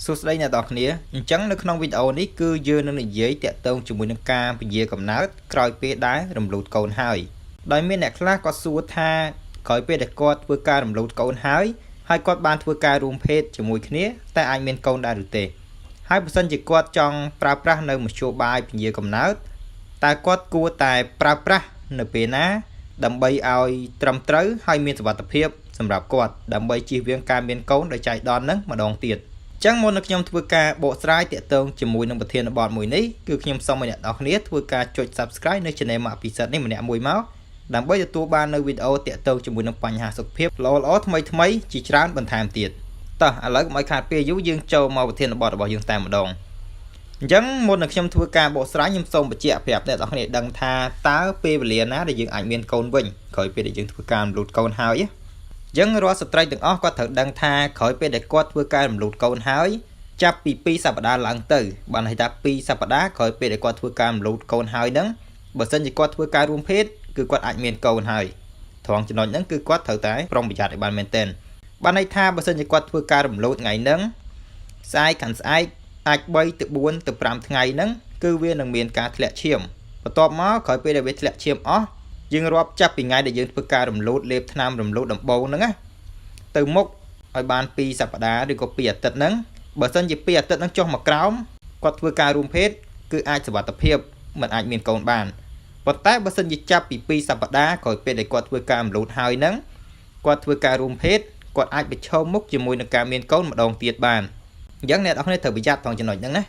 សួស្តីអ្នកនរគ្នាអញ្ចឹងនៅក្នុងវីដេអូនេះគឺយើងនឹងនិយាយតាក់ទងជាមួយនឹងការពន្យាកំណើតក្រោយពេលដែលរំលូតកូនហើយដោយមានអ្នកខ្លះគាត់សួរថាក្រោយពេលដែលគាត់ធ្វើការរំលូតកូនហើយគាត់បានធ្វើការរួមភេទជាមួយគ្នាតែអាចមានកូនដែរឬទេហើយបើសិនជាគាត់ចង់ប្រើប្រាស់នៅមធ្យោបាយពន្យាកំណើតតើគាត់គួរតែប្រើប្រាស់នៅពេលណាដើម្បីឲ្យត្រឹមត្រូវហើយមានសុវត្ថិភាពសម្រាប់គាត់ដើម្បីជៀសវាងការមានកូនដោយចៃដន្យនឹងម្ដងទៀតចឹងមុននឹងខ្ញុំធ្វើការបកស្រាយតាក់ទងជាមួយនឹងប្រធានបទមួយនេះគឺខ្ញុំសូមឲ្យអ្នកនរគ្នាធ្វើការចុច Subscribe នៅ Channel ម៉ាក់ពិសិដ្ឋនេះម្នាក់មួយមកដើម្បីទទួលបាននៅវីដេអូតាក់ទងជាមួយនឹងបញ្ហាសុខភាពល្អៗថ្មីៗជាច្រើនបន្ថែមទៀតតោះឥឡូវកុំឲ្យខាតពេលយូរយើងចូលមកប្រធានបទរបស់យើងតែម្ដងអញ្ចឹងមុននឹងខ្ញុំធ្វើការបកស្រាយខ្ញុំសូមបញ្ជាក់ប្រាប់អ្នកនរគ្នាដឹងថាតើពេលវេលាណាដែលយើងអាចមានកូនវិញក្រោយពេលដែលយើងធ្វើការរំលូតកូនហើយអញ្ចឹងរាល់ស្ត្រីទាំងអស់គាត់ត្រូវដឹងថាក្រោយពេលដែលគាត់ធ្វើការរំលូតកូនហើយចាប់ពី2សប្តាហ៍ឡើងទៅបានន័យថា2សប្តាហ៍ក្រោយពេលដែលគាត់ធ្វើការរំលូតកូនហើយហ្នឹងបើសិនជាគាត់ធ្វើការរួមភេទគឺគាត់អាចមានកូនហើយត្រង់ចំណុចហ្នឹងគឺគាត់ត្រូវតែប្រុងប្រយ័ត្នឲ្យបានមែនទែនបានន័យថាបើសិនជាគាត់ធ្វើការរំលូតថ្ងៃហ្នឹងស្អែកកាន់ស្អែកអាច3ទៅ4ទៅ5ថ្ងៃហ្នឹងគឺវានឹងមានការធ្លាក់ឈាមបន្ទាប់មកក្រោយពេលដែលវាធ្លាក់ឈាមអស់យើងរាប់ចាប់ពីថ្ងៃដែលយើងធ្វើការរំលូតលេបថ្នាំរំលូតដំបូងហ្នឹងណាទៅមុខឲ្យបាន2សប្តាហ៍ឬក៏2អាទិត្យហ្នឹងបើសិនជា2អាទិត្យហ្នឹងចុះមកក្រោមគាត់ធ្វើការរួមភេទគឺអាចសុវត្ថិភាពមិនអាចមានកូនបានប៉ុន្តែបើសិនជាចាប់ពី2សប្តាហ៍ក្រោយពេលដែលគាត់ធ្វើការរំលូតហើយហ្នឹងគាត់ធ្វើការរួមភេទគាត់អាចប្រឈមមុខជាមួយនឹងការមានកូនម្ដងទៀតបានអញ្ចឹងអ្នកនរគ្នាត្រូវប្រយ័ត្នក្នុងចំណុចហ្នឹងណា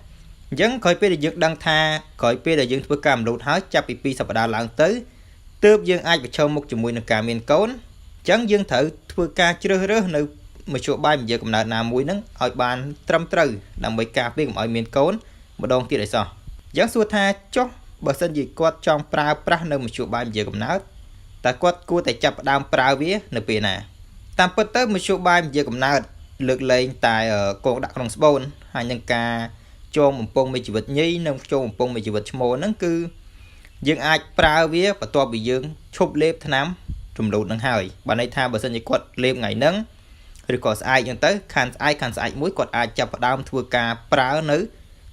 អញ្ចឹងក្រោយពេលដែលយើងដឹងថាក្រោយពេលដែលយើងធ្វើការរំលូតហើយចាប់ពី2សប្តាហ៍ឡើងទៅទើបយើងអាចប្រឈមមុខជាមួយនឹងការមានកូនអញ្ចឹងយើងត្រូវធ្វើការជ្រើសរើសនៅមធ្យោបាយពន្យាកំណើតណាមួយហ្នឹងឲ្យបានត្រឹមត្រូវដើម្បីការពារកុំឲ្យមានកូនម្ដងទៀតឲ្យសោះអញ្ចឹងសួរថាចុះបើសិនជាគាត់ចង់ប្រើប្រាស់នៅមធ្យោបាយពន្យាកំណើតតើគាត់គួរតែចាប់ផ្ដើមប្រើវានៅពេលណាតាមពិតទៅមធ្យោបាយពន្យាកំណើតលើកលែងតែកងដាក់ក្នុងស្បូនហើយនឹងការចងបំពង់មេជីវិតញីនិងចងបំពង់មេជីវិតឈ្មោលហ្នឹងគឺយើងអាចប្រើវាបន្ទាប់ពីយើងឈប់លេបថ្នាំរំលូតនឹងហើយបើន័យថាបើសិនជាគាត់លេបថ្ងៃហ្នឹងឬក៏ស្អែកអញ្ចឹងទៅខានស្អែកមួយគាត់អាចចាប់ផ្ដើមធ្វើការប្រើនៅ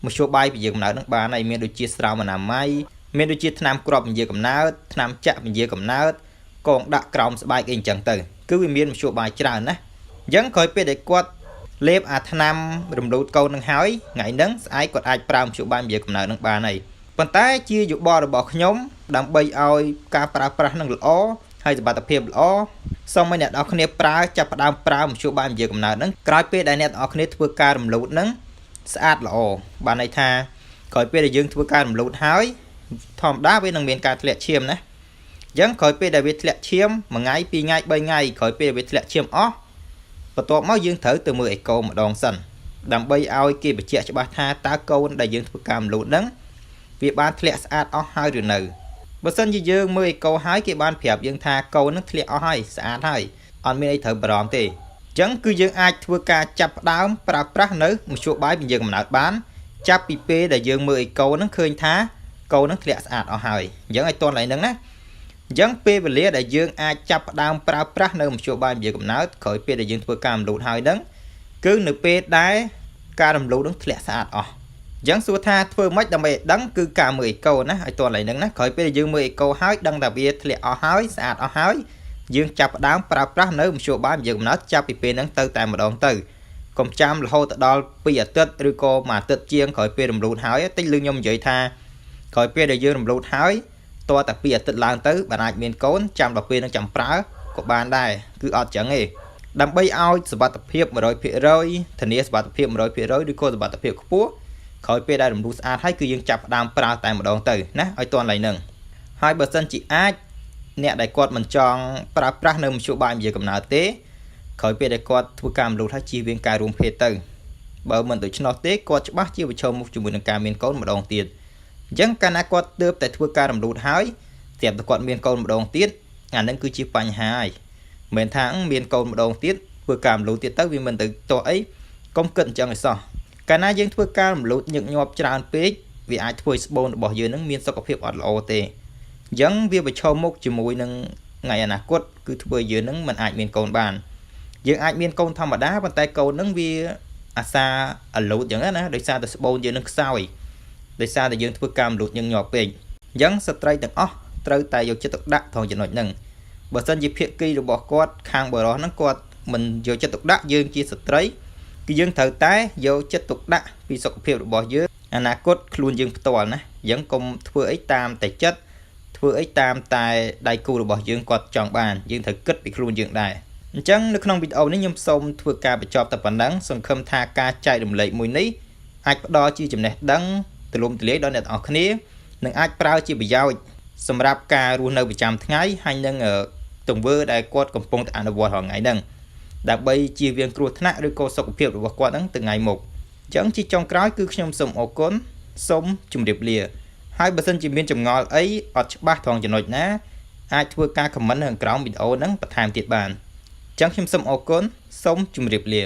មធ្យោបាយពន្យាកំណើតនឹងបានហើយមានដូចជាស្រោមអនាម័យមានដូចជាថ្នាំគ្រាប់ពន្យាកំណើតថ្នាំចាក់ពន្យាកំណើតកងដាក់ក្រោមស្បែកអីអញ្ចឹងទៅគឺវាមានមធ្យោបាយច្រើនណាអញ្ចឹងក្រោយពេលដែលគាត់លេបអាថ្នាំរំលូតកូននឹងហើយថ្ងៃហ្នឹងស្អែកគាត់អាចប្រើមធ្យោបាយពន្យាកំណើតនឹងបានហើយប៉ុន្តែជាយោបល់របស់ខ្ញុំដើម្បីឲ្យការប្រើប្រាស់នឹងល្អហើយសុវត្ថិភាពល្អសូមឲ្យអ្នកនរគ្នាចាប់ផ្ដើមប្រើមធ្យោបាយពន្យាកំណើតហ្នឹងក្រោយពេលដែលអ្នកនរគ្នាធ្វើការរំលូតហ្នឹងស្អាតល្អបានន័យថាក្រោយពេលដែលយើងធ្វើការរំលូតហើយធម្មតាវានឹងមានការធ្លាក់ឈាមណាអញ្ចឹងក្រោយពេលដែលវាធ្លាក់ឈាម1ថ្ងៃ2ថ្ងៃ3ថ្ងៃក្រោយពេលវាធ្លាក់ឈាមអស់បន្ទាប់មកយើងត្រូវទៅមើលអេកូម្ដងសិនដើម្បីឲ្យគេបញ្ជាក់ច្បាស់ថាតើកូនដែលយើងធ្វើការរំលូតហ្នឹងវាបានធ្លាក់ស្អាតអស់ហើយឬនៅបើសិនជាយើងមើលអេកូហើយគេបានប្រាប់យើងថាកូននឹងធ្លាក់អស់ហើយស្អាតហើយអត់មានអីត្រូវបារម្ភទេអញ្ចឹងគឺយើងអាចធ្វើការចាប់ផ្ដើមប្រើប្រាស់នៅមធ្យោបាយពន្យាកំណើតបានចាប់ពីពេលដែលយើងមើលអេកូនឹងឃើញថាកូននឹងធ្លាក់ស្អាតអស់ហើយអញ្ចឹងឲ្យតន់ឡើយហ្នឹងណាអញ្ចឹងពេលវេលាដែលយើងអាចចាប់ផ្ដើមប្រើប្រាស់នៅមធ្យោបាយពន្យាកំណើតក្រោយពេលដែលយើងធ្វើការរំលូតហើយហ្នឹងគឺនៅពេលដែលការរំលូតនឹងធ្លាក់ស្អាតអស់អញ្ចឹងសួរថាធ្វើម៉េចដើម្បីដឹងគឺការមើលអេកូណាឲ្យតន់ឡើយហ្នឹងណាក្រោយពេលយើងមើលអេកូហើយដឹងថាវាធ្លាក់អស់ហើយស្អាតអស់ហើយយើងចាប់ផ្ដើមប្រើប្រាស់នៅមធ្យោបាយពន្យាកំណើតចាប់ពីពេលហ្នឹងទៅតែម្ដងទៅកុំចាំរហូតដល់2អាទិត្យឬក៏1អាទិត្យជាងក្រោយពេលរំលូតហើយតិចលឺខ្ញុំនិយាយថាក្រោយពេលដែលយើងរំលូតហើយតតែ2អាទិត្យឡើងទៅបានអាចមានកូនចាំដល់ពេលនឹងចាំប្រើក៏បានដែរគឺអត់ចឹងទេដើម្បីឲ្យសុវត្ថិភាព 100% ធានាសុវត្ថិភាព 100% ឬក៏សុវត្ថិភាពខ្ពស់ក្រោយពេលដែលរំលូតស្អាតហើយគឺយើងចាប់ផ្ដើមប្រើតែម្ដងទៅណាឲ្យតន់ឡើយហ្នឹងហើយបើសិនជាអាចអ្នកដែលគាត់មិនចង់ប្រើប្រាស់នៅមធ្យោបាយពន្យាកំណើតទេក្រោយពេលដែលគាត់ធ្វើការរំលូតហើយជៀសវាងការរួមភេទទៅបើមិនដូច្នោះទេគាត់ច្បាស់ជាប្រឈមមុខជាមួយនឹងការមានកូនម្ដងទៀតអញ្ចឹងកាលណាគាត់ទើបតែធ្វើការរំលូតហើយស្រាប់តែគាត់មានកូនម្ដងទៀតអានឹងគឺជាបញ្ហាហើយមិនមែនថាមានកូនម្ដងទៀតធ្វើការរំលូតទៀតទៅវាមិនទៅតោះអីកុំគិតអញ្ចឹងឯសោះកាលណាយើងធ្វើការរំលូតញឹកញាប់ច្រើនពេកវាអាចធ្វើឲ្យស្បូនរបស់យើងនឹងមានសុខភាពអត់ល្អទេអញ្ចឹងវាប្រឈមមុខជាមួយនឹងថ្ងៃអនាគតគឺធ្វើយើងនឹងមិនអាចមានកូនបានយើងអាចមានកូនធម្មតាប៉ុន្តែកូននឹងវា អាសាអាឡូតអញ្ចឹងណាដោយសារតែស្បូនយើងនឹងខ្សោយដោយសារតែយើងធ្វើការអាឡូតញឹកញាប់ពេកអញ្ចឹងស្ត្រីទាំងអស់ត្រូវតែយកចិត្តទុកដាក់ត្រង់ចំណុចហ្នឹងបើសិនជាភាគីរបស់គាត់ខាងបរិសុទ្ធហ្នឹងគាត់មិនយកចិត្តទុកដាក់យើងជាស្ត្រីគឺយើងត្រូវតែយកចិត្តទុកដាក់ពីសុខភាពរបស់យើងអនាគតខ្លួនយើងផ្ទាល់ណាអញ្ចឹងកុំធ្វើអីតាមតែចិត្តធ្វើអីតាមតែដៃគូរបស់យើងគាត់ចង់បានយើងត្រូវគិតពីខ្លួនយើងដែរអញ្ចឹងនៅក្នុងវីដេអូនេះខ្ញុំសូមធ្វើការបញ្ចប់តែប៉ុណ្ណឹងសង្ឃឹមថាការចែករំលែកមួយនេះអាចផ្ដល់ជាចំណេះដឹងទូលំទូលាយដល់អ្នកទាំងអស់គ្នានិងអាចប្រើជាប្រយោជន៍សម្រាប់ការរស់នៅប្រចាំថ្ងៃហើយនឹងទង្វើដែលគាត់កំពុងតែអនុវត្តរាល់ថ្ងៃហ្នឹងដើម្បីជៀសវាងគ្រោះថ្នាក់ឬក៏សុខភាពរបស់គាត់ហ្នឹងទៅថ្ងៃមុខអញ្ចឹងជាចុងក្រោយគឺខ្ញុំសូមអរគុណសូមជម្រាបលាហើយបើសិនជាមានចម្ងល់អីអត់ច្បាស់ត្រង់ចំណុចណាអាចធ្វើការ comment នៅក្រោមវីដេអូហ្នឹងបន្ថែមទៀតបានអញ្ចឹងខ្ញុំសូមអរគុណសូមជម្រាបលា